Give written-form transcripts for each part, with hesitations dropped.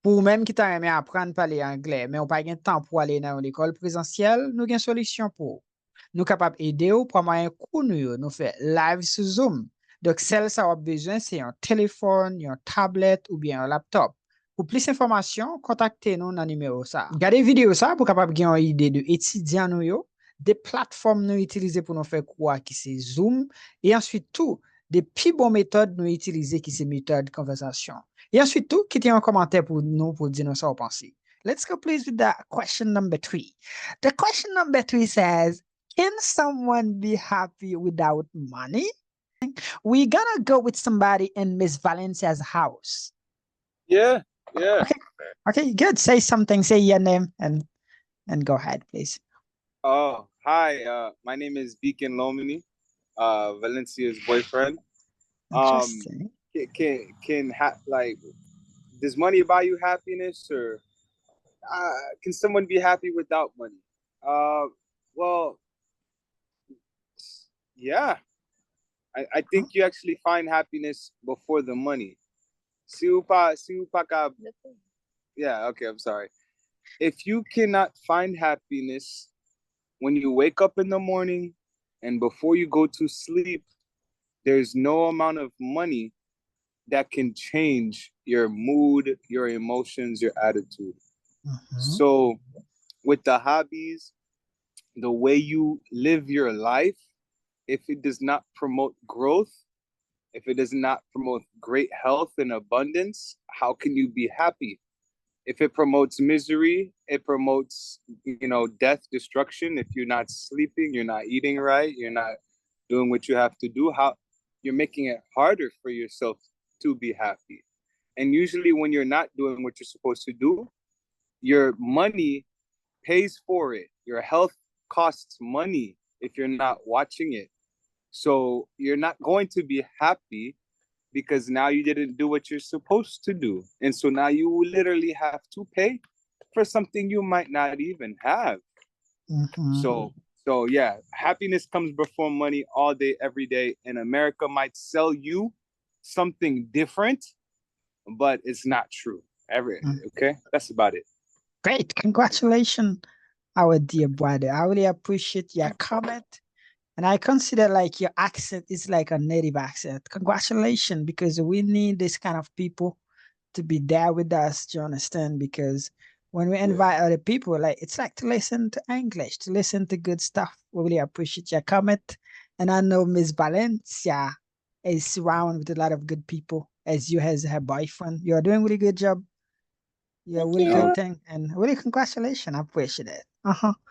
Pour même qui t'a aimé apprendre à parler anglais, mais on pas de temps pour aller dans l'école présentielle, nous avons une solution pour. Nous sommes capables d'aider pour moyen coup nous faire live sur Zoom. Donc, celle ça a besoin, c'est un téléphone, une tablette ou bien un laptop. Pour plus d'informations, contactez-nous dans le numéro ça. Regardez vidéo ça pour capable avoir une idée de étudiants nous yo, des plateformes nous utiliser pour nous faire quoi qui c'est Zoom et ensuite tout des plus bonnes méthodes nous utiliser qui c'est méthode conversation. Et ensuite tout quittez un commentaire pour nous pour dire nous ça vous pensez. Let's go please with the question number 3. The question number 3 says, can someone be happy without money? We're gonna go with somebody in Miss Valencia's house. Yeah. Okay, good. Say something, say your name and go ahead, please. Oh, hi. My name is Beacon Lomini, Valencia's boyfriend. Interesting. Like, does money buy you happiness, or can someone be happy without money? Well, yeah. I think you actually find happiness before the money. Yeah, okay, I'm sorry. If you cannot find happiness when you wake up in the morning and before you go to sleep, there's no amount of money that can change your mood, your emotions, your attitude. So with the hobbies, the way you live your life, if it does not promote growth, if it does not promote great health and abundance, how can you be happy? If it promotes misery, it promotes, death, destruction. If you're not sleeping, you're not eating right, you're not doing what you have to do, how you're making it harder for yourself to be happy. And usually when you're not doing what you're supposed to do, your money pays for it. Your health costs money if you're not watching it. So you're not going to be happy because now you didn't do what you're supposed to do. And so now you literally have to pay for something you might not even have. So yeah, happiness comes before money all day, every day. And America might sell you something different, but it's not true. Okay, that's about it. Great. Congratulations, our dear brother. I really appreciate your comment. And I consider like your accent is like a native accent. Congratulations, because we need this kind of people to be there with us, to understand, because when we invite other people, like it's like to listen to English, to listen to good stuff. We really appreciate your comment. And I know Miss Valencia is surrounded with a lot of good people, as you as her boyfriend. You're doing a really good job. You're Thank really you. good thing. And really congratulations. I appreciate it.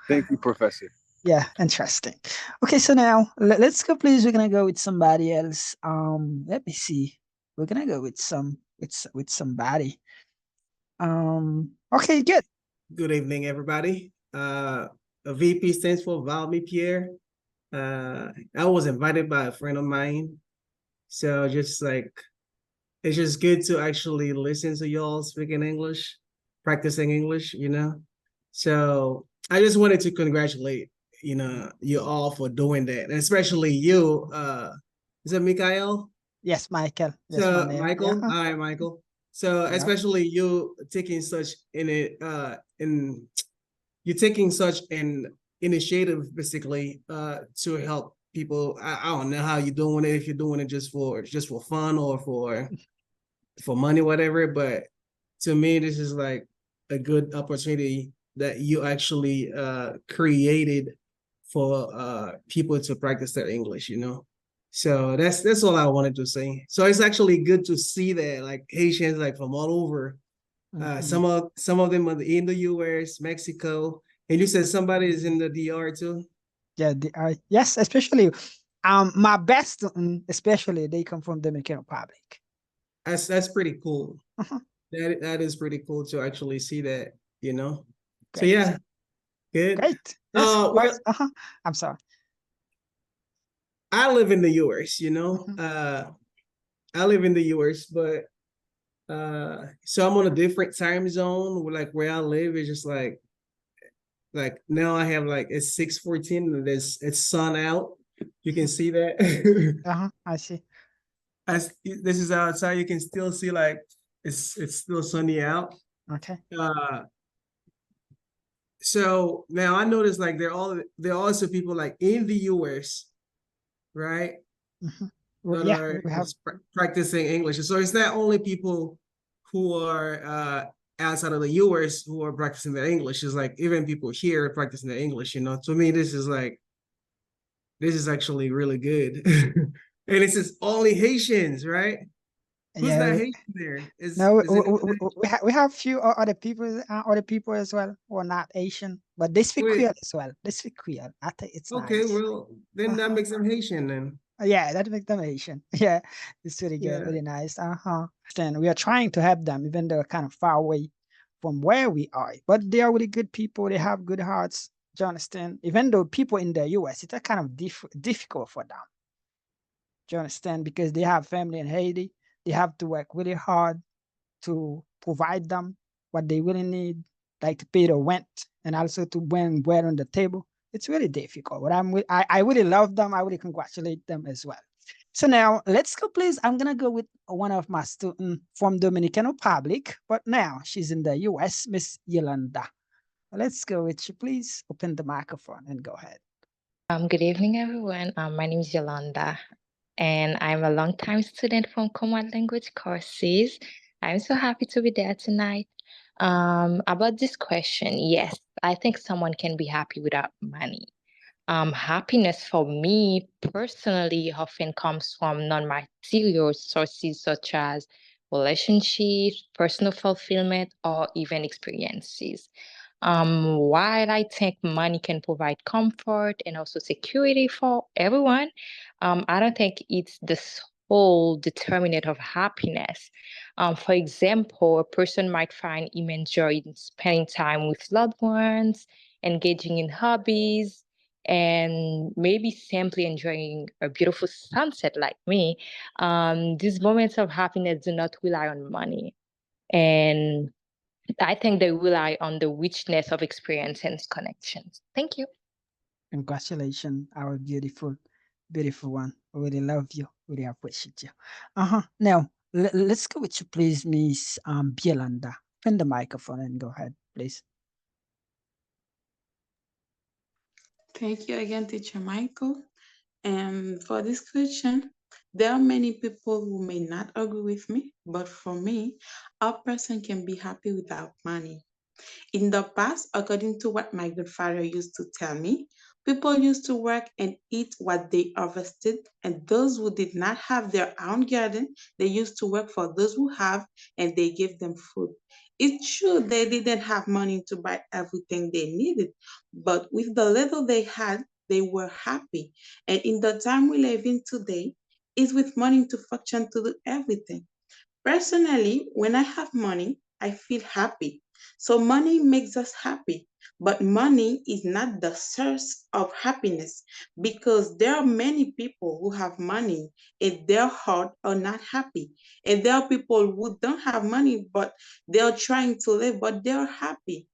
Thank you, Professor. Yeah, interesting. Okay, so now let's go, please. We're gonna go with somebody else. Let me see. We're gonna go with somebody. Okay, good. Good evening, everybody. VP stands for Valmy Pierre. I was invited by a friend of mine. So just like, it's just good to actually listen to y'all speaking English, practicing English, So I just wanted to congratulate, you all for doing that. And especially you, is it Mikael? Yes, Michael. Yes, So Michael, yeah. all right, Michael. So especially you taking such you're taking such an initiative basically to help people. I don't know how you're doing it, if you're doing it just for fun or for money, whatever. But to me, this is like a good opportunity that you actually created for people to practice their English, So that's all I wanted to say. So it's actually good to see that like Haitians like from all over. Some of them are in the US, Mexico, and you said somebody is in the DR too. Yeah, yes, especially my best, especially they come from Dominican Republic. That's pretty cool. That is pretty cool to actually see that, Great. So yeah, good. Great. Yes, I'm sorry. I live in the US, I live in the US, but so I'm on a different time zone. Like where I live is just like now I have like it's 6:14 and it's sun out. You can see that. I see. As this is outside, you can still see like it's still sunny out. Okay. So now I noticed like there are also people like in the US, right? Well, That yeah, are we have. practicing English. So it's not only people who are outside of the US who are practicing their English. It's like even people here practicing their English, you know. To me, this is actually really good. And this is only Haitians, right? Who's not Yeah. Haitian there? No, Is it we have few other people as well who are not Asian, but they speak wait, Creole as well. They speak Creole. I think it's okay, nice. well then that Uh-huh. makes them Haitian then. Yeah, that makes them Asian. Yeah, it's really good, Yeah. really nice. Then we are trying to help them, even though they're kind of far away from where we are. But they are really good people. They have good hearts. Do you understand? Even though people in the US, it's a kind of difficult for them. Do you understand? Because they have family in Haiti. They have to work really hard to provide them what they really need, like to pay the rent and also to bring bread on the table. It's really difficult, but I really love them. I really congratulate them as well. So now let's go, please. I'm gonna go with one of my students from Dominican Republic, but now she's in the US, Miss Yolanda. Let's go with you, please. Open the microphone and go ahead. Good evening, everyone. My name is Yolanda, and I'm a longtime student from Command Language Courses. I'm so happy to be there tonight. About this question, yes, I think someone can be happy without money. Happiness for me personally often comes from non-material sources such as relationships, personal fulfillment, or even experiences. While I think money can provide comfort and also security for everyone, I don't think it's the sole determinant of happiness. For example, a person might find immense joy in spending time with loved ones, engaging in hobbies, and maybe simply enjoying a beautiful sunset like me. These moments of happiness do not rely on money. And I think they rely on the richness of experience and connections. Thank you. Congratulations, our beautiful, beautiful one. We really love you. Really appreciate you. Now let's go with you, please, Miss Bielanda. Open the microphone and go ahead, please. Thank you again, Teacher Michael. And for this question, there are many people who may not agree with me, but for me, a person can be happy without money. In the past, according to what my grandfather used to tell me, people used to work and eat what they harvested, and those who did not have their own garden, they used to work for those who have, and they gave them food. It's true they didn't have money to buy everything they needed, but with the little they had, they were happy. And in the time we live in today, it's with money to function to do everything. Personally, when I have money, I feel happy. So money makes us happy, but money is not the source of happiness because there are many people who have money and their heart are not happy. And there are people who don't have money, but they're trying to live, but they're happy.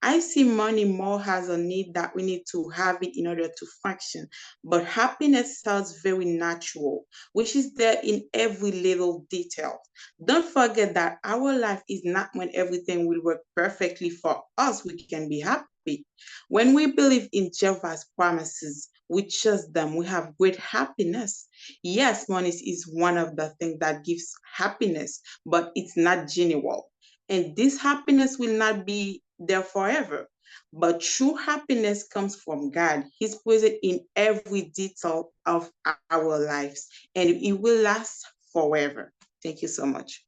I see money more as a need that we need to have it in order to function. But happiness sounds very natural, which is there in every little detail. Don't forget that our life is not when everything will work perfectly for us, we can be happy. When we believe in Jehovah's promises, we trust them, we have great happiness. Yes, money is one of the things that gives happiness, but it's not genuine. And this happiness will not be there forever. But true happiness comes from God. He's present in every detail of our lives, and it will last forever. Thank you so much.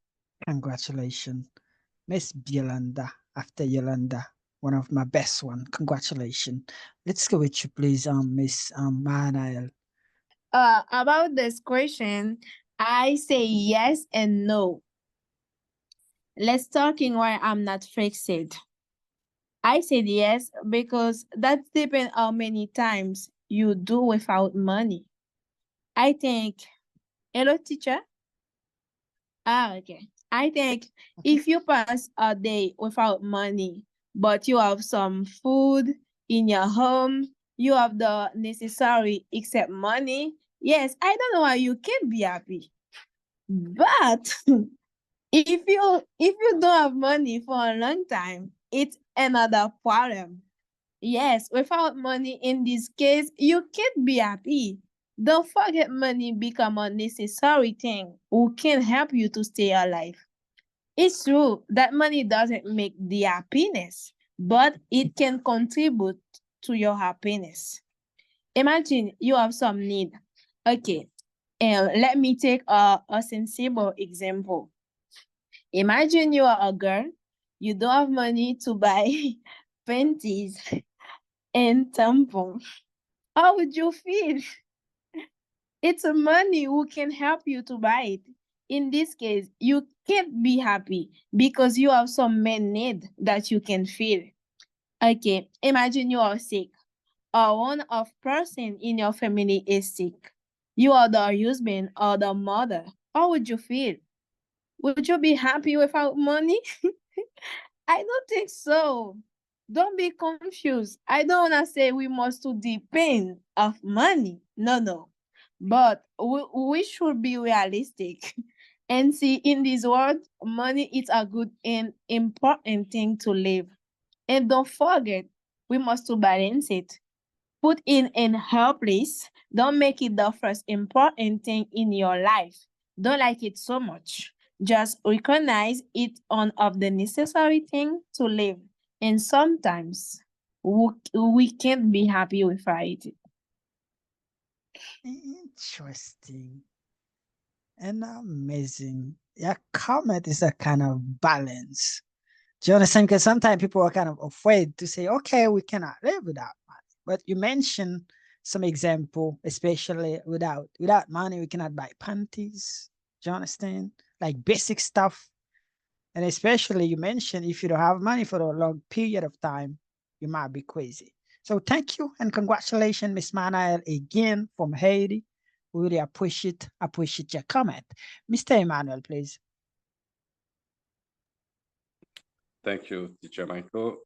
Congratulations, Miss Bielanda. After Yolanda, one of my best one. Congratulations. Let's go with you, please, Miss Manael. About this question, I say yes and no. Let's talking why I'm not fixed. I said yes because that depends how many times you do without money. I think, hello teacher. Okay. I think if you pass a day without money, but you have some food in your home, you have the necessary except money. Yes, I don't know why you can be happy. But If you don't have money for a long time, it's another problem. Yes, without money in this case, you can't be happy. Don't forget money become a necessary thing who can help you to stay alive. It's true that money doesn't make the happiness, but it can contribute to your happiness. Imagine you have some need. Okay, and let me take a sensible example. Imagine you are a girl, you don't have money to buy panties and tampons. How would you feel? It's money who can help you to buy it. In this case, you can't be happy because you have some main need that you can feel. Okay, imagine you are sick or one of person in your family is sick. You are the husband or the mother. How would you feel? Would you be happy without money? I don't think so. Don't be confused. I don't want to say we must to depend of money. No, no. But we should be realistic and see in this world, money is a good and important thing to live. And don't forget, we must to balance it. Put in her place. Don't make it the first important thing in your life. Don't like it so much. Just recognize it on of the necessary thing to live. And sometimes we can't be happy without it. Interesting and amazing. Your comment is a kind of balance. Do you understand? Because sometimes people are kind of afraid to say, okay, we cannot live without money. But you mentioned some example, especially without money, we cannot buy panties. Do you understand? Like basic stuff. And especially you mentioned if you don't have money for a long period of time, you might be crazy. So thank you and congratulations, Miss Manael, again from Haiti. We really appreciate your comment. Mr. Emmanuel, please. Thank you, Teacher Michael.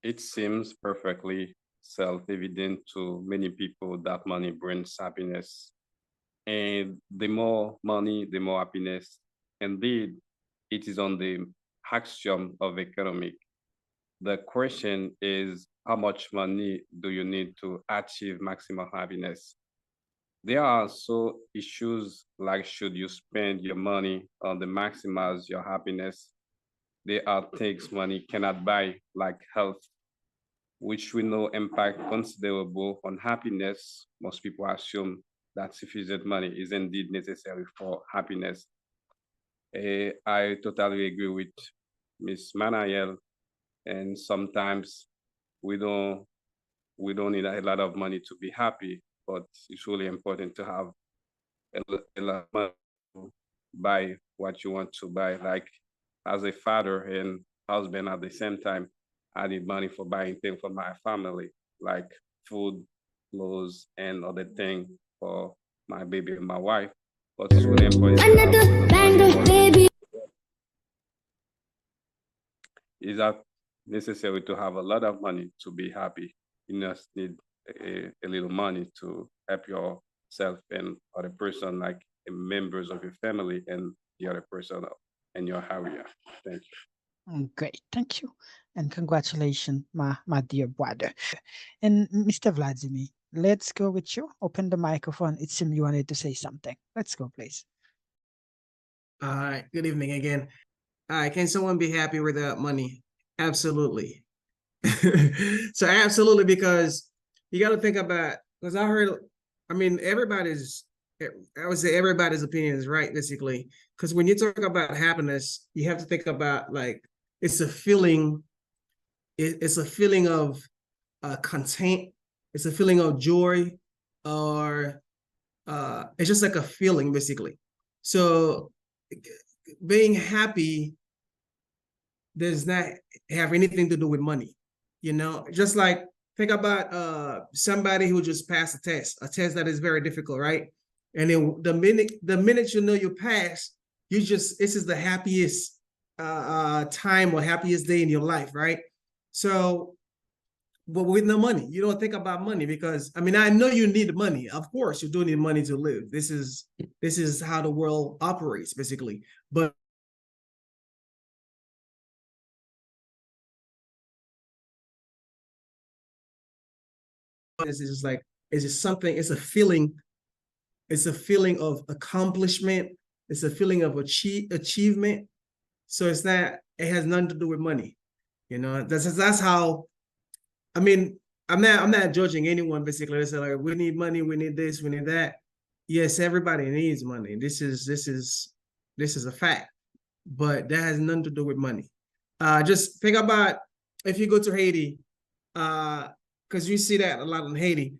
It seems perfectly self-evident to many people that money brings happiness. And the more money, the more happiness. Indeed, it is on the axiom of economic. The question is, how much money do you need to achieve maximum happiness? There are also issues like should you spend your money on the maximize your happiness? There are things money cannot buy, like health, which we know impact considerable on happiness. Most people assume that sufficient money is indeed necessary for happiness. I totally agree with Ms. Manael, and sometimes we don't need a lot of money to be happy, but it's really important to have a lot of money to buy what you want to buy. Like as a father and husband at the same time, I need money for buying things for my family, like food, clothes, and other things for my baby and my wife. But it's really important to have money. Is that necessary to have a lot of money to be happy? You just need a little money to help yourself and other person, like members of your family and the other person in your area. Thank you. Great, thank you. And congratulations, my dear brother. And Mr. Vladimir, let's go with you. Open the microphone. It seems you wanted to say something. Let's go, please. All right, good evening again. All right, can someone be happy without money? Absolutely. So absolutely, because you got to think about, because I mean, I would say everybody's opinion is right, basically. Because when you talk about happiness, you have to think about like, it's a feeling, it's a feeling of content, it's a feeling of joy, or it's just like a feeling, basically. So being happy does not have anything to do with money, you know. Just like think about somebody who just passed a test that is very difficult, right? And then the minute you know you pass, this is the happiest time or happiest day in your life, right? So, but with no money, you don't think about money, because I mean, I know you need money. Of course, you do need money to live. This is how the world operates, basically. But it's just like, it's just something, it's a feeling of accomplishment. It's a feeling of achievement. So it's not, it has nothing to do with money. You know, that's how, I mean, I'm not judging anyone basically. They say like, we need money, we need this, we need that. Yes, everybody needs money. This is a fact, but that has nothing to do with money. Just think about if you go to Haiti, because you see that a lot in Haiti,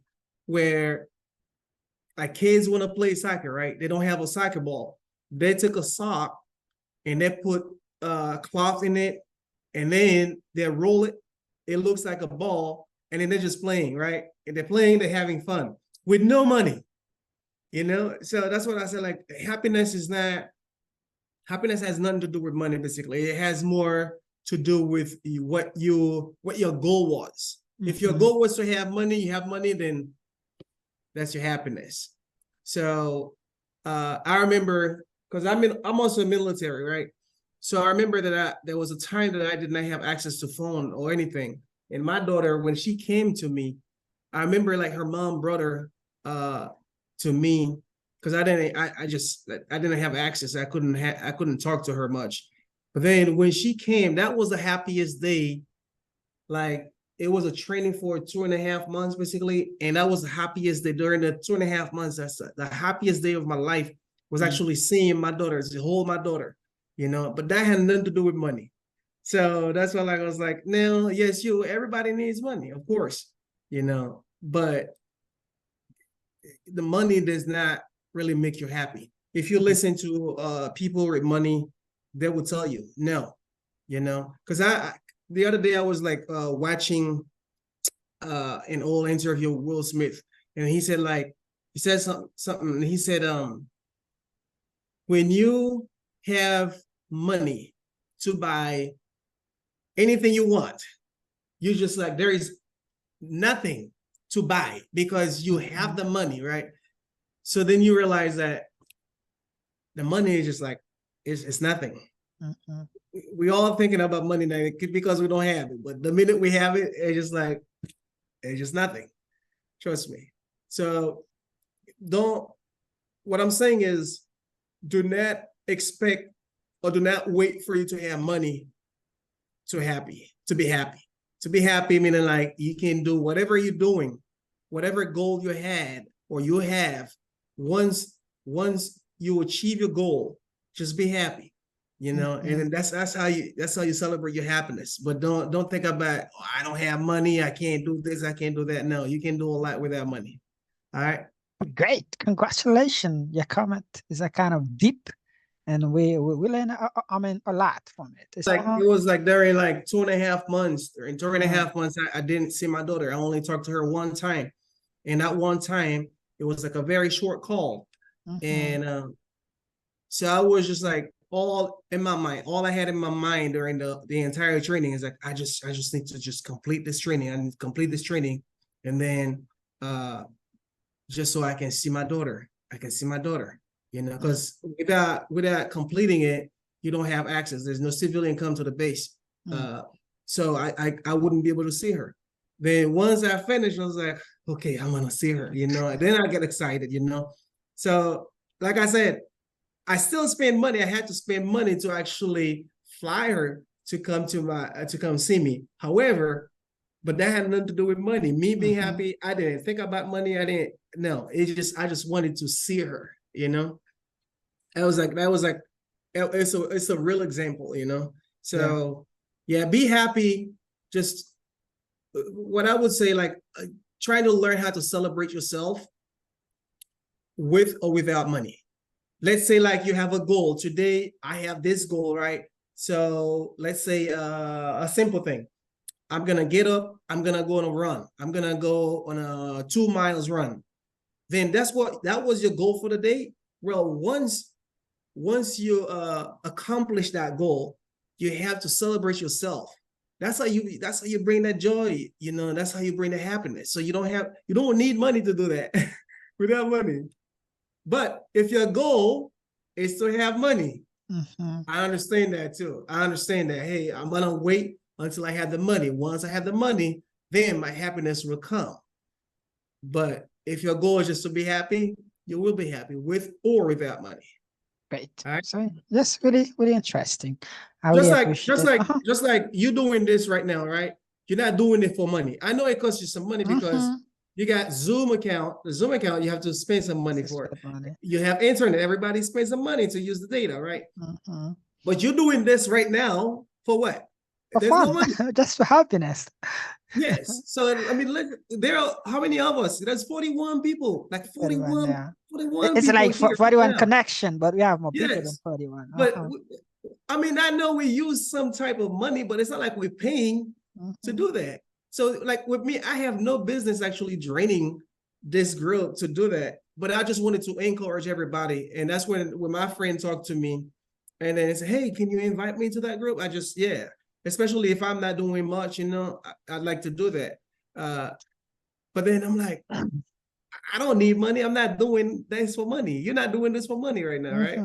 where like kids want to play soccer, right? They don't have a soccer ball. They took a sock and they put cloth in it, and then they roll it. It looks like a ball, and then they're just playing, right? And they're playing, they're having fun with no money, you know? So that's what I said, like happiness has nothing to do with money, basically. It has more to do with what your goal was. If your goal was to have money, you have money, then that's your happiness. So I remember, because I'm also military, right? So I remember that there was a time that I did not have access to phone or anything. And my daughter, when she came to me, I remember like her mom brought her to me, because I didn't have access. I couldn't talk to her much. But then when she came, that was the happiest day. Like, it was a training for 2.5 months, basically. And that was the happiest day during the 2.5 months. That's the happiest day of my life, was actually seeing my daughter, to hold my daughter, you know, but that had nothing to do with money. So that's why, like, I was like, no, yes, everybody needs money, of course, you know, but the money does not really make you happy. If you listen to people with money, they will tell you no, you know, because the other day I was like watching an old interview with Will Smith, and he said something. He said, when you have money to buy anything you want, you just like, there is nothing to buy because you have the money, right? So then you realize that the money is just like, it's nothing. We all thinking about money now because we don't have it, but the minute we have it, it's just like, it's just nothing. Trust me. So what I'm saying is, do not expect or do not wait for you to have money to be happy. To be happy, meaning like you can do whatever you're doing, whatever goal you had or you have, once you achieve your goal, just be happy, you know. And that's how you celebrate your happiness. But don't think about, oh, I don't have money, I can't do this, I can't do that. No, you can do a lot without money. All right. Great, congratulations. Your comment is a kind of deep, and we learn a lot from it. It's like it was like during like 2.5 months. During 2.5 months, I didn't see my daughter. I only talked to her one time, and that one time it was like a very short call, and so I was just like, all in my mind, all I had in my mind during the entire training is like, I just need to just complete this training. I need to complete this training, and then just so I can see my daughter. You know, because without completing it, you don't have access. There's no civilian come to the base. So I wouldn't be able to see her. Then once I finished, I was like, okay, I'm gonna see her, you know, and then I get excited, you know. So like I said, I still spend money. I had to spend money to actually fly her to come to come see me. However, but that had nothing to do with money. Me being happy, I didn't think about money. I just wanted to see her, you know. It's a real example, you know. So yeah, be happy. Just what I would say, like, try to learn how to celebrate yourself with or without money. Let's say like you have a goal. Today I have this goal, right? So let's say a simple thing. I'm gonna get up, I'm gonna go on a run. I'm gonna go on a 2 miles run. Then that was your goal for the day. Well, once you accomplish that goal, you have to celebrate yourself. That's how you bring that joy, you know. That's how you bring the happiness. So you don't need money to do that. Without money. But if your goal is to have money, I understand that too. I understand that, hey, I'm gonna wait until I have the money. Once I have the money, then my happiness will come. But if your goal is just to be happy, you will be happy with or without money. Great. All right. So yes, really, really interesting. I Just really like appreciate just it. like just like you doing this right now, right? You're not doing it for money. I know it costs you some money because you got Zoom account. The Zoom account, you have to spend some money for it. Money. You have internet. Everybody spends some money to use the data, right? Mhm. But you're doing this right now for what? For There's no fun, money. just for happiness. Yes. So I mean, look, there are how many of us? There's 41 people, like 41, Yeah. 41 It's people like here right 41 now. connection, but we have more people than Yes. 41. But I mean, I know we use some type of money, but it's not like we're paying to do that. So like with me, I have no business actually draining this group to do that. But I just wanted to encourage everybody. And that's when my friend talked to me and then said, hey, can you invite me to that group? I just, yeah. Especially if I'm not doing much, you know, I'd like to do that. But then I'm like, I don't need money. I'm not doing this for money. You're not doing this for money right now, right?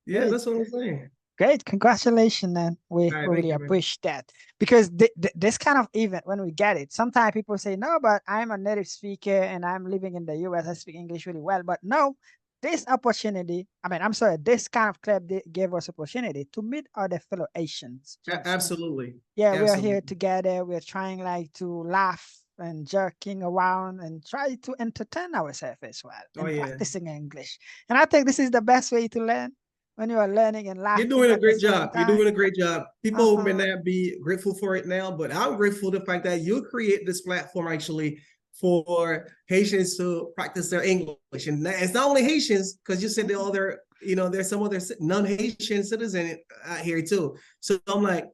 Yeah, Great. that's what I'm saying. Great, congratulations, man. We All right, really thank you, man. appreciate that because this kind of event, when we get it, sometimes people say, no, but I'm a native speaker and I'm living in the US. I speak English really well. But no, this opportunity, I'm sorry, this kind of club gave us opportunity to meet other fellow Asians. Absolutely. Yeah, we are Absolutely. here together. We're trying like to laugh and jerking around and try to entertain ourselves as well and practicing English. And I think this is the best way to learn when you are learning and laughing. You're doing a at the great same job. You're time. doing a great job. People may not be grateful for it now, but I'm grateful for the fact that you create this platform actually for Haitians to practice their English. And it's not only Haitians, because you said they're all there, you know, there's some other non-Haitian citizens out here too. So I'm like,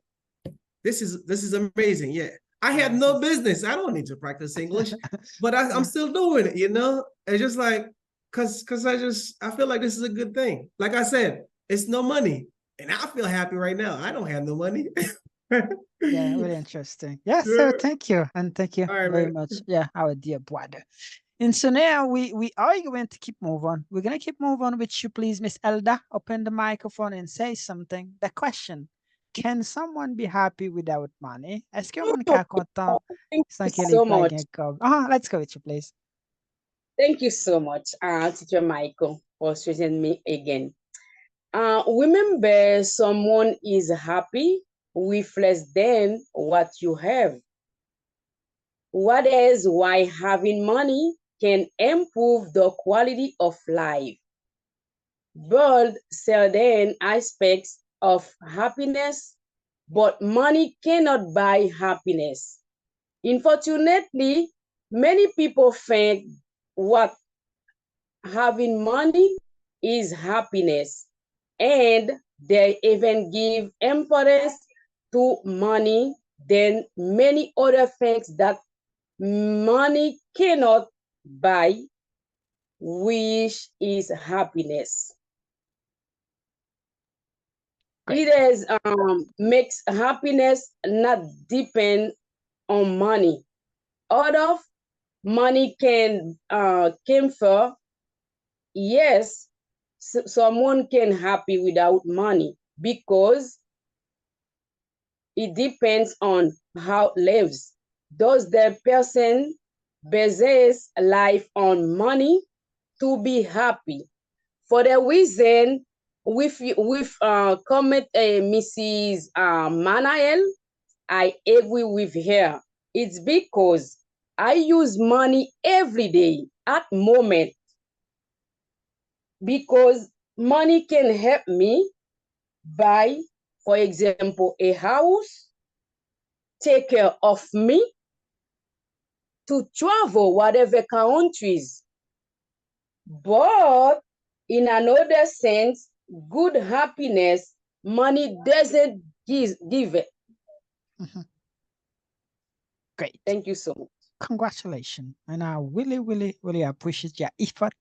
this is amazing. Yeah. I had no business. I don't need to practice English, but I'm still doing it, you know? It's just like, cause I feel like this is a good thing. Like I said, it's no money. And I feel happy right now. I don't have no money. Yeah, really interesting. Yes, sir. Thank you. And thank you very much. Yeah, our dear brother. And so now we are going to keep moving. We're going to keep moving with you, please, Miss Elda. Open the microphone and say something. The question, can someone be happy without money? Est-ce que mon cas content sans qu'il ait pas gain comme? Let's go with you, please. Thank you so much, Teacher Michael, for strengthening me again. Remember, someone is happy with less than what you have. What is why having money can improve the quality of life, build certain aspects of happiness, but money cannot buy happiness. Unfortunately, many people think what having money is happiness, and they even give importance to money than many other things that money cannot buy, which is happiness. It is makes happiness not depend on money. Although money can for, yes, someone can happy without money because it depends on how lives. Does the person bases life on money to be happy? For the reason with comment Mrs. Manael, I agree with her. It's because I use money every day at moment, because money can help me buy, for example, a house, take care of me, to travel whatever countries. But in another sense, good happiness, money doesn't give it. Great. Thank you so much. Congratulations. And I really, really, really appreciate your effort,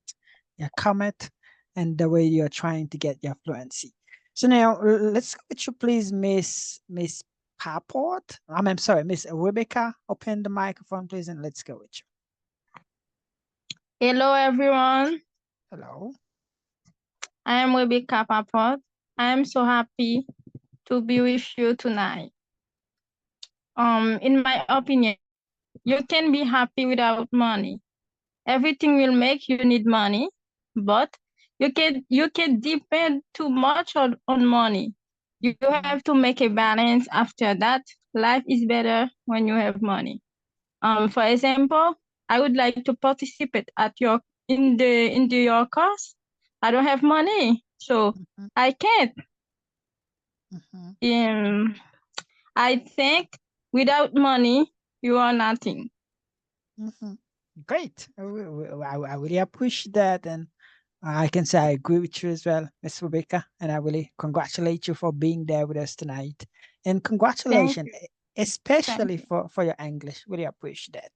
your comment, and the way you're trying to get your fluency. So now let's go with you, please, Miss Paport. I'm sorry, Miss Rebecca. Open the microphone, please, and let's go with you. Hello, everyone. Hello. I am Rebecca Paport. I am so happy to be with you tonight. In my opinion, you can be happy without money. everything will make you need money, but you can depend too much on money. You have to make a balance after that. Life is better when you have money. For example, I would like to participate at your in your course. I don't have money, so Mhm, I can't. mhm, Um, I think without money, you are nothing. mhm. Great. I really appreciate that. And I can say I agree with you as well, Miss Rebecca. And I really congratulate you for being there with us tonight. And Thank congratulations, you. Thank especially you. for your English. Really appreciate that.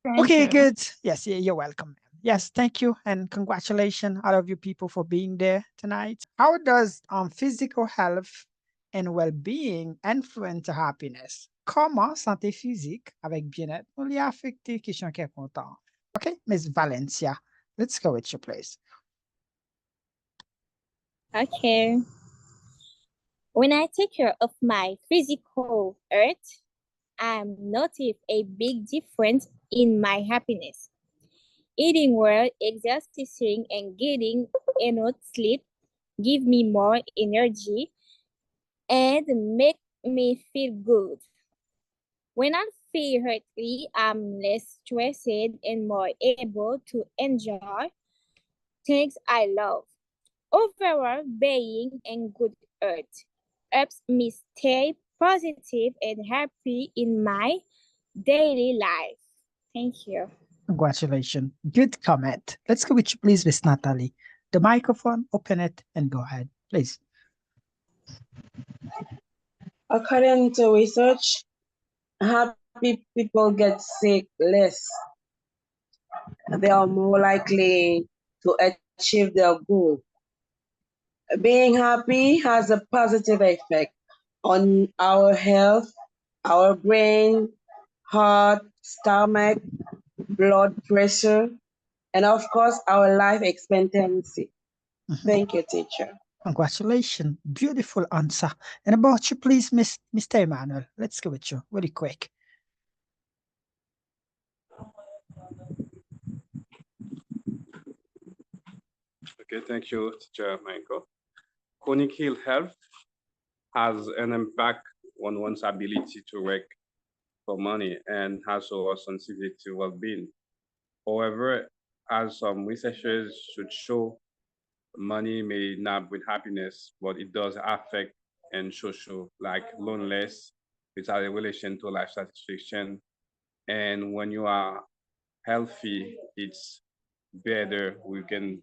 Thank Okay, you. good. Yes, you're welcome. Ma'am. Yes, thank you. And congratulations, all of you people, for being there tonight. How does physical health and well-being influence happiness? Comment santé physique avec bien-être nous li affecte question qui est content? Okay, Miss Valencia, let's go with you, please. Okay. When I take care of my physical health, I notice a big difference in my happiness. Eating well, exercising, and getting enough sleep give me more energy and make me feel good. When I feel healthy, I'm less stressed and more able to enjoy things I love. Overall, being in good health helps me stay positive and happy in my daily life. Thank you. Congratulations. Good comment. Let's go with you, please, Miss Natalie. The microphone, open it and go ahead, please. According to research, happy people get sick less. They are more likely to achieve their goal. Being happy has a positive effect on our health, our brain, heart, stomach, blood pressure, and of course, our life expectancy. Mhm. Thank you, teacher. Congratulations. Beautiful answer. And about you, please, Mr. Emmanuel. Let's go with you really quick. Okay, thank you, Teacher Michael. Chronic ill health has an impact on one's ability to work for money and also a sensitivity to well-being. However, as some researchers should show, money may not bring happiness, but it does affect and social, like loneliness, which has a relation to life satisfaction. And when you are healthy, it's better we can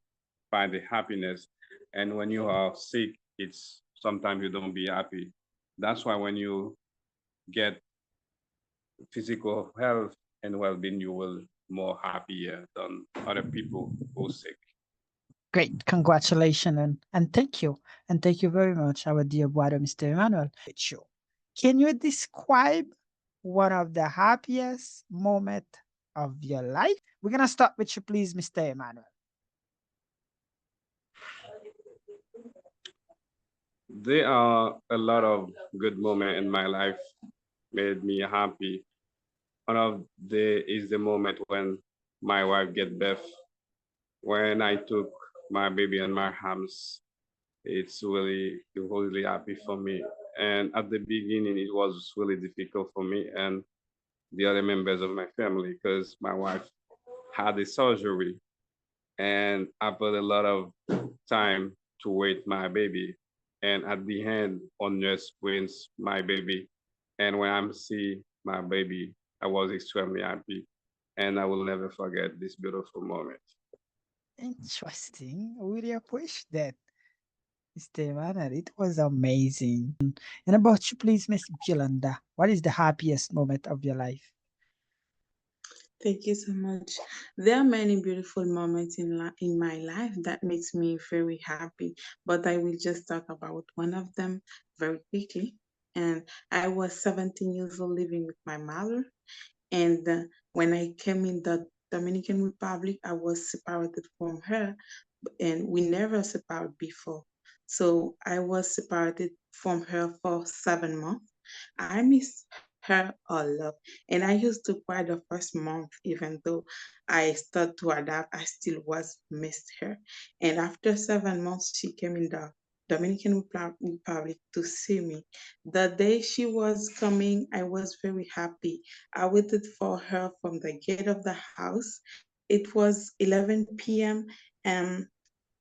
find the happiness. And when you are sick, it's sometimes you don't be happy. That's why when you get physical health and well-being, you will more happier than other people who are sick. Great. Congratulations and thank you. And thank you very much, our dear brother, Mr. Emmanuel. Sure. Can you describe one of the happiest moment of your life? We're going to start with you, please, Mr. Emmanuel. There are a lot of good moments in my life made me happy. One of the is the moment when my wife get birth. When I took my baby in my arms, it's really happy for me. And at the beginning, it was really difficult for me and the other members of my family because my wife had a surgery and I put a lot of time to wait my baby. And at the end, on nurse brings my baby. And when I'm see my baby, I was extremely happy. And I will never forget this beautiful moment. Interesting. I really appreciate that, Mr. Emmanuel. It was amazing. And about you, please, Miss Yolanda. What is the happiest moment of your life? Thank you so much. There are many beautiful moments in my life that makes me very happy, but I will just talk about one of them very quickly. And I was 17 years old living with my mother, and when I came in the Dominican Republic, I was separated from her, and we never separated before. So I was separated from her for 7 months. I miss her all love. And I used to cry the first month, even though I started to adapt, I still was missed her. And after 7 months, she came in the Dominican Republic to see me. The day she was coming, I was very happy. I waited for her from the gate of the house. It was 11 p.m. and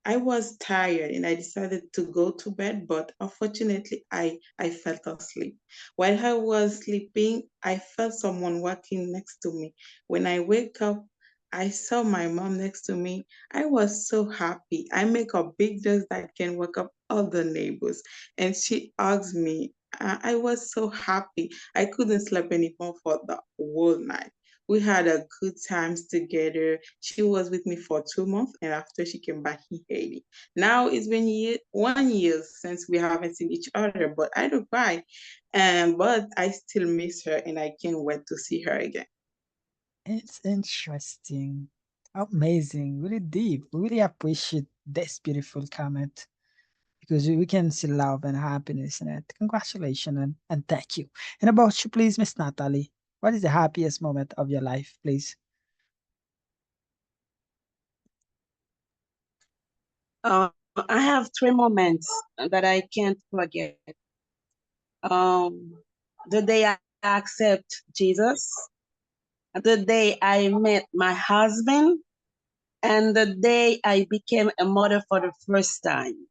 I was tired and I decided to go to bed, but unfortunately, I fell asleep. While I was sleeping, I felt someone walking next to me. When I wake up, I saw my mom next to me. I was so happy. I make a big noise that can wake up all the neighbors. And she asked me. I was so happy. I couldn't sleep anymore for the whole night. We had a good times together. She was with me for 2 months, and after she came back in Haiti. Now it's been 1 year since we haven't seen each other, but I don't cry. But I still miss her, and I can't wait to see her again. It's interesting. Amazing. Really deep. We really appreciate this beautiful comment because we can see love and happiness in it. Congratulations and thank you. And about you, please, Miss Natalie, what is the happiest moment of your life, please? I have 3 moments that I can't forget. The day I accept Jesus, the day I met my husband, and the day I became a mother for the first time.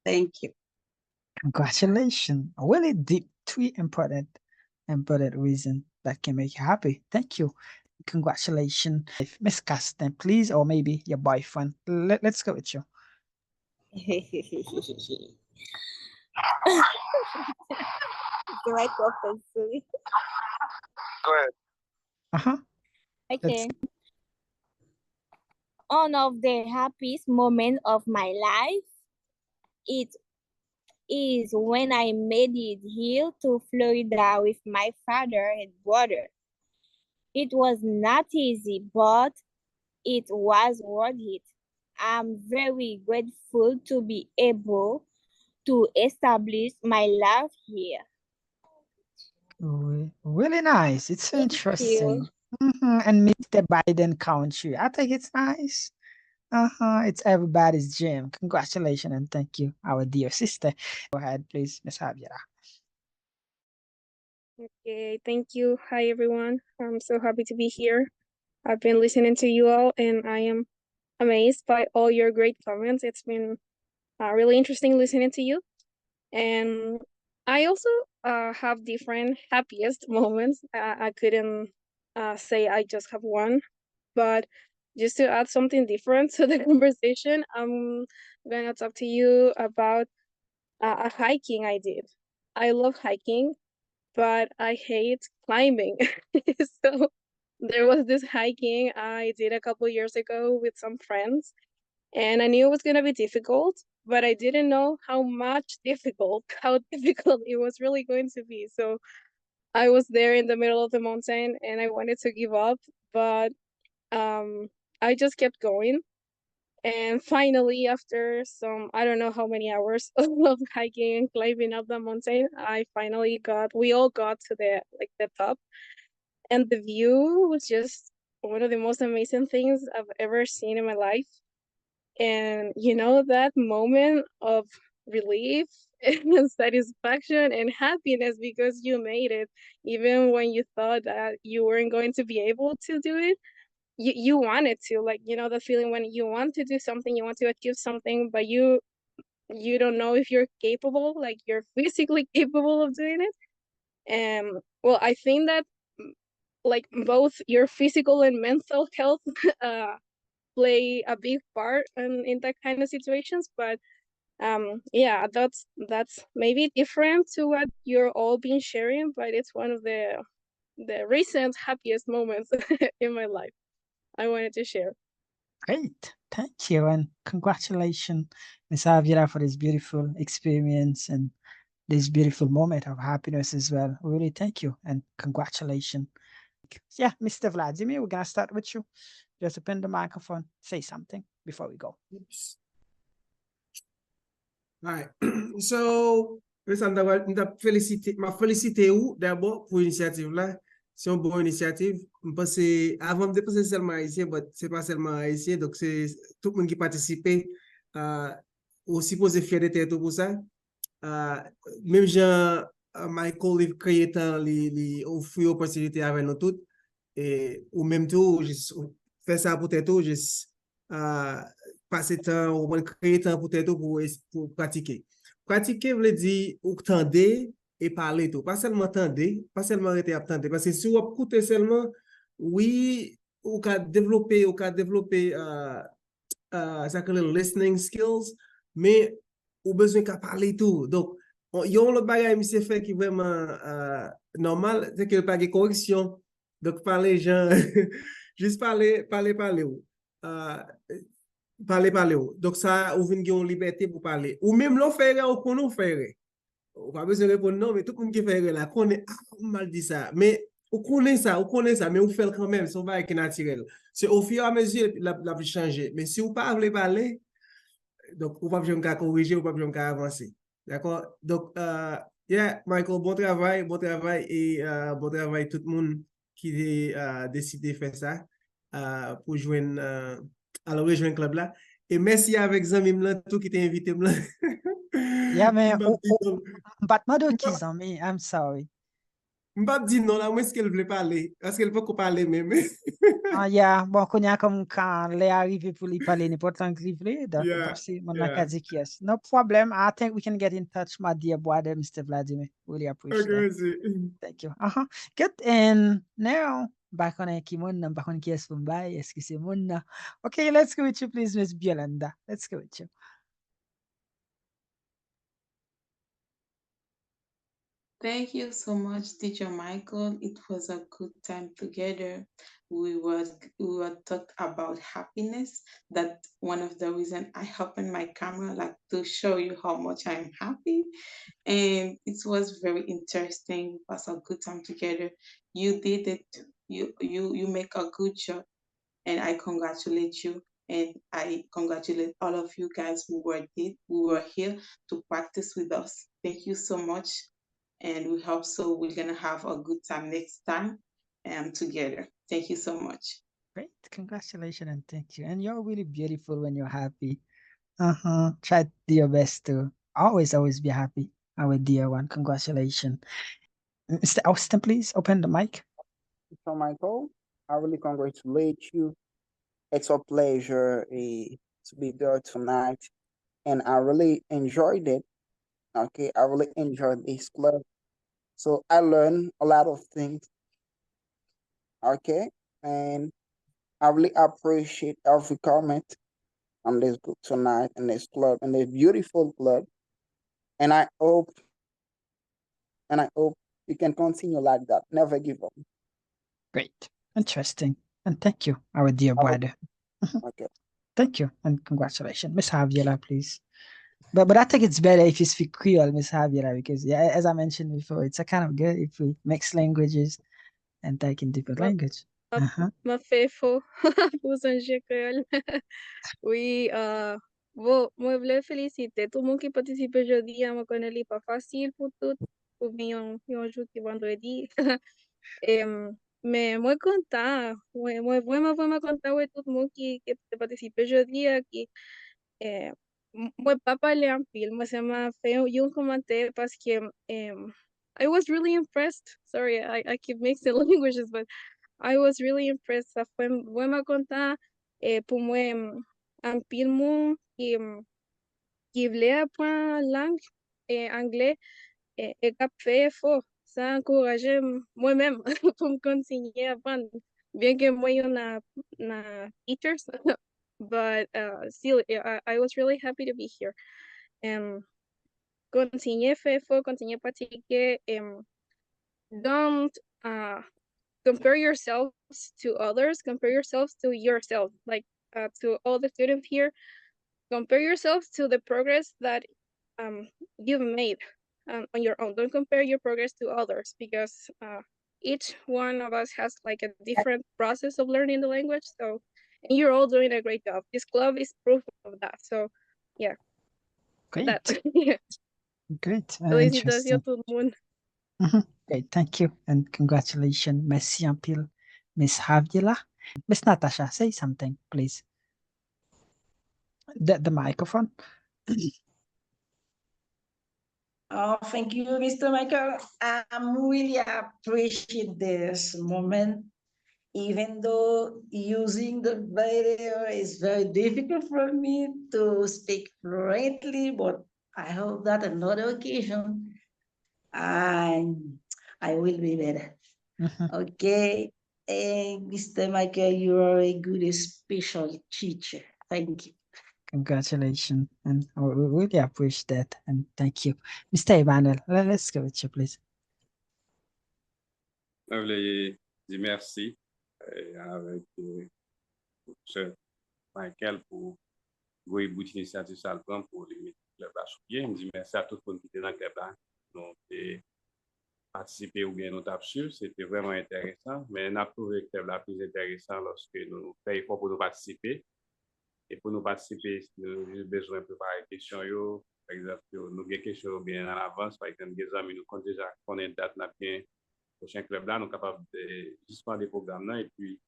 Thank you. Congratulations. Really deep, three important reasons that can make you happy. Thank you. Congratulations. If Miss Caston, please, or maybe your boyfriend. Let's go with you. Do I confess? Go ahead. Uh-huh. Okay. One of the happiest moments of my life, it is when I made it here to Florida with my father and brother. It was not easy, but it was worth it. I'm very grateful to be able to establish my life here. Really nice. It's so interesting. And Mr. Biden country. I think it's nice. It's everybody's dream. Congratulations and thank you, our dear sister. Go ahead, please, Miss Javiera. Okay, thank you. Hi, everyone. I'm so happy to be here. I've been listening to you all, and I am amazed by all your great comments. It's been really interesting listening to you. And I also have different happiest moments. I couldn't say I just have one, but just to add something different to the conversation, I'm going to talk to you about a hiking I did. I love hiking, but I hate climbing. So there was this hiking I did a couple years ago with some friends, and I knew it was gonna be difficult, but I didn't know how difficult it was really going to be. So I was there in the middle of the mountain and I wanted to give up, but I just kept going. And finally, after some, I don't know how many hours of hiking and climbing up the mountain, we all got to the top. And the view was just one of the most amazing things I've ever seen in my life. And that moment of relief and satisfaction and happiness because you made it, even when you thought that you weren't going to be able to do it, you wanted to, like, the feeling when you want to do something, you want to achieve something, but you don't know if you're capable, like you're physically capable of doing it. And well, I think that like both your physical and mental health play a big part in that kind of situations. But yeah, that's maybe different to what you're all been sharing, but it's one of the recent happiest moments in my life I wanted to share. Great. Thank you. And congratulations, Miss Javiera, for this beautiful experience and this beautiful moment of happiness as well. Really thank you and congratulations. Yeah, Mr. Vladimir, we're gonna start with you. Just open the microphone, say something before we go. Oops. All right. So Je félicite ou d'abord pour l'initiative là. C'est une bonne initiative. Parce que avant de dépenser seulement haïtien, mais c'est pas seulement haïtien, donc c'est tout le monde qui participe aussi posé fier de tête pour ça. Même Jean Michael il créé tant les offrir opportunité avec nous toutes et ou même tout juste faire ça pour tête juste passer temps ou créer temps pour tête pour pratiquer. Pratiquer veut dire ou tendre et parler tout, pas seulement tendre, pas seulement arrêter à tendre parce que si vous écoutez seulement oui ou qu'à développer ça s'appelle listening skills, mais ou besoin qu'à parler tout. Donc, yon l'autre bagage, monsieur fait qui est vraiment normal, c'est qu'il n'y a pas de correction. Donc, parler, gens, juste parler. Parler. Donc, ça, ou vient une liberté pour parler. Ou même l'on fait, ou qu'on nous fait. Ou pas besoin de répondre non, mais tout le monde qui fait là, connaît, mal dit ça. Mais, on connaît ça, mais on fait quand même, c'est un bagage qui est naturel. C'est au fur et à mesure, la vie change. Mais si vous ne parlez pas parler, donc, on va pas corriger, on va pas avancer. D'accord? Donc, yeah, Michael, bon travail et bon travail tout le monde qui a décidé de faire ça pour joindre, alors rejoindre le club là. Et merci avec Zamim là, tout qui t'a invité là. Yeah, mais battement de qui, mais I'm sorry. M'pas dit non là, où est-ce qu'elle voulait parler? Parce qu'elle peut pas parler même. Yeah, bon, qu'on y a comme quand les arrivé pour lui parler n'importe quand qu'il voulait, donc Yeah, c'est mon yeah. acadie yes. No problem. I think we can get in touch, my dear brother, Mr. Vladimir. Really appreciate Okay, it. merci. Thank you. Good. And now, back on Kimon, back on Kies Mumbai, excuse me. Okay, let's go with you, please, Miss Biolanda. Let's go with you. Thank you so much, Teacher Michael. It was a good time together. We were talked about happiness. That one of the reason I opened my camera, like to show you how much I'm happy. And it was very interesting. It was a good time together. You did it. You make a good job, and I congratulate you. And I congratulate all of you guys who were here to practice with us. Thank you so much. And we hope so we're gonna have a good time next time together. Thank you so much. Great. Congratulations and thank you. And you're really beautiful when you're happy. Try to do your best to always be happy. Our dear one. Congratulations. Mr. Austin, please open the mic. So, Michael, I really congratulate you. It's a pleasure to be there tonight, and I really enjoyed it. Okay, I really enjoyed this club. So I learned a lot of things. Okay, and I really appreciate every comment on this group tonight in this club, in this beautiful club. And I hope you can continue like that. Never give up. Great. Interesting. And thank you, our dear brother. Okay. Thank you and congratulations. Miss Javiera, please. But I think it's better if you speak Creole, Miss Javiera, because yeah, as I mentioned before, it's a kind of good if we mix languages and talk in different language. Ma faithful pour changer créole. Oui, bon, moi, je voulais féliciter tout le monde qui participe aujourd'hui. Je connais les pas facile pour tout, pour venir un jour qui vendredi. Mais moi, content. Moi, vraiment content de tout le monde qui participe aujourd'hui. Qui, moi, pas parler en pile. Moi, ça m'a fait un commentaire parce que I was really impressed. Sorry, I keep mixing languages, but I was really impressed. Ça foi vraiment content pour moi en pile monde qui voulait apprendre la langue anglais et qui a fait effort. Ça encourage moi-même pour me continuer à apprendre. Bien que moi, on a teachers, but still, I was really happy to be here. Continuer faire effort, continuer pratiquer. Don't compare yourselves to others, compare yourselves to yourself, like to all the students here. Compare yourselves to the progress that you've made on your own. Don't compare your progress to others because each one of us has like a different process of learning the language. So, and you're all doing a great job. This club is proof of that. So, yeah. Great. That. Yeah. Great. Félicitations Interesting. tout le monde. Great. Thank you. And congratulations. Merci en pile, Miss Javiela. Miss Natasha, say something, please. The microphone. Oh, thank you, Mr. Michael. I'm really appreciate this moment, even though using the video is very difficult for me to speak fluently, but I hope that another occasion I will be better. Okay. And Mr. Michael, you are a good special teacher. Thank you. Congratulations. And I really appreciate that. And thank you. Mr. Emmanuel, let's go with you, please. Je voulais dire merci avec M. Michael pour le bout d'initiative ça prend pour les mettre le bas sur pied. Je dis merci à tout le monde qui était dans le club là. Donc, participer ou bien nous taper sur, c'était vraiment intéressant. Mais on a trouvé le club là plus intéressant lorsque nous faisons effort pour nous participer. Et pour nous participer, nous avons besoin de préparer des questions. Par exemple, nous avons des questions bien en avance. Par exemple, des amis, nous comptons déjà qu'on ait une date, bien prochain club là, nous sommes capables de juste prendre des programmes là, et puis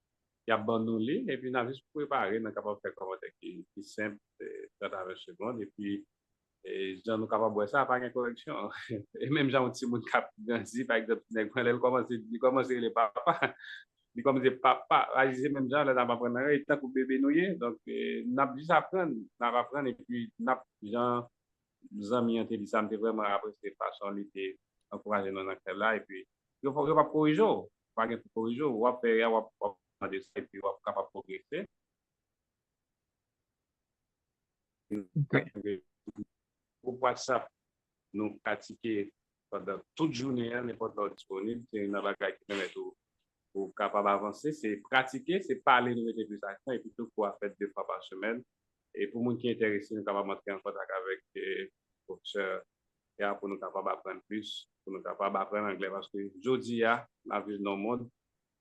il y a bon nous lire, et puis nous avons juste préparé, nous sommes capables de faire un commentaire qui est simple, 30 à 20 secondes, et puis nous sommes capables de voir ça par une correction. Et même j'ai un petit monde qui a grandi, par exemple, il commence les papas. Il commence papa, agir même genre, là, on va apprendre, il tant que bébé nouillé. Donc, nous avons juste apprendre, et puis nous avons nos amis ont dit ça, me vraiment apprécié de façon, il était encouragé dans le là, et puis il faut pas corriger, pas de corriger, on va faire, on va demander ça, et puis on va capable de progresser. Pour WhatsApp, nous pratiquer pendant toute journée, n'importe où disponible, c'est une bagage qui permet pour capable d'avancer, c'est pratiquer, c'est parler, nous mettre plus d'action, et puis tout pour faire 2 fois par semaine. Et pour les qui sont intéressés, nous sommes capables d'entrer en contact avec le professeur pour nous capables d'apprendre plus, pour nous capables d'apprendre l'anglais. Parce que aujourd'hui, la vie dans le monde,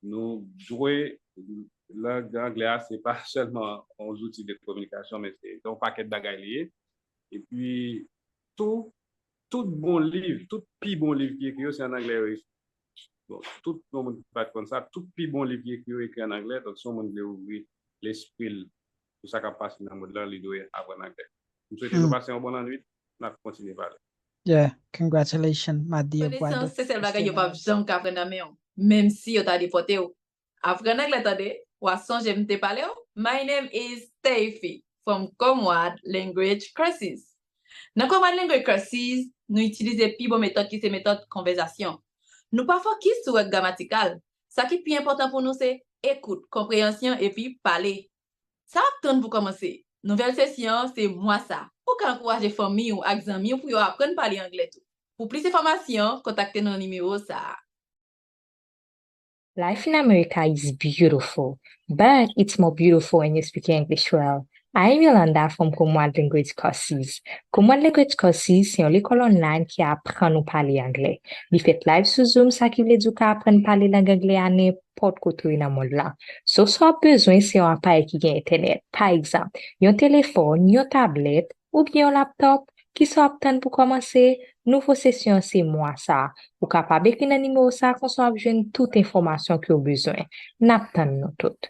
nous jouer l'anglais, ce n'est pas seulement un outil de communication, mais c'est un paquet de bagages liés. Et puis, tout bon livre, tout plus bon livre qui est écrit, c'est en anglais. Donc, tout le monde va comme ça, tout plus bon livre qui est écrit en anglais, donc si on veut ouvrir l'esprit, tout ça qui passe dans le monde là, il doit apprendre anglais. Je souhaite nous passer un bon nuit, on va continuer à parler. Yeah, congratulations, my dear brother. C'est celle bagay yo pa jam ka apprendre nan men, même si yo ta déporté ou. Apprendre anglais tande, ou a sonje m'te parler ou. My name is Steffi from Comwad Language Courses. Dans Comwad Language Courses, nous utilisons pi bon méthode qui c'est méthode conversation. Nous pas focus sur le grammatical. Ça qui est plus important pour nous c'est écoute, compréhension et puis parler. Ça attend pour commencer. Nouvelle session, c'est moi ça. Pour encourager famille ou amis pour apprendre à parler anglais tout. Pour plus d'informations, contactez nos numéros ça. Life in America is beautiful, but it's more beautiful when you speak English well. I'm Yolanda from Comwad Language Courses. Comwad Language Courses, c'est une école online qui apprend à nous parler anglais. Il fait live sur Zoom, ça qui veut dire qu'on apprend à parler langue anglaise à n'importe côté dans le monde là. So, soit besoin, c'est un appareil qui a Internet. Par exemple, un téléphone, une tablette, ou bien un laptop, qui sont aptes pour commencer. Nouvelle session, c'est moi ça. Ou capable d'écrire un numéro ça, qu'on soit besoin de toute information que vous avez besoin. N'attendons nous toutes.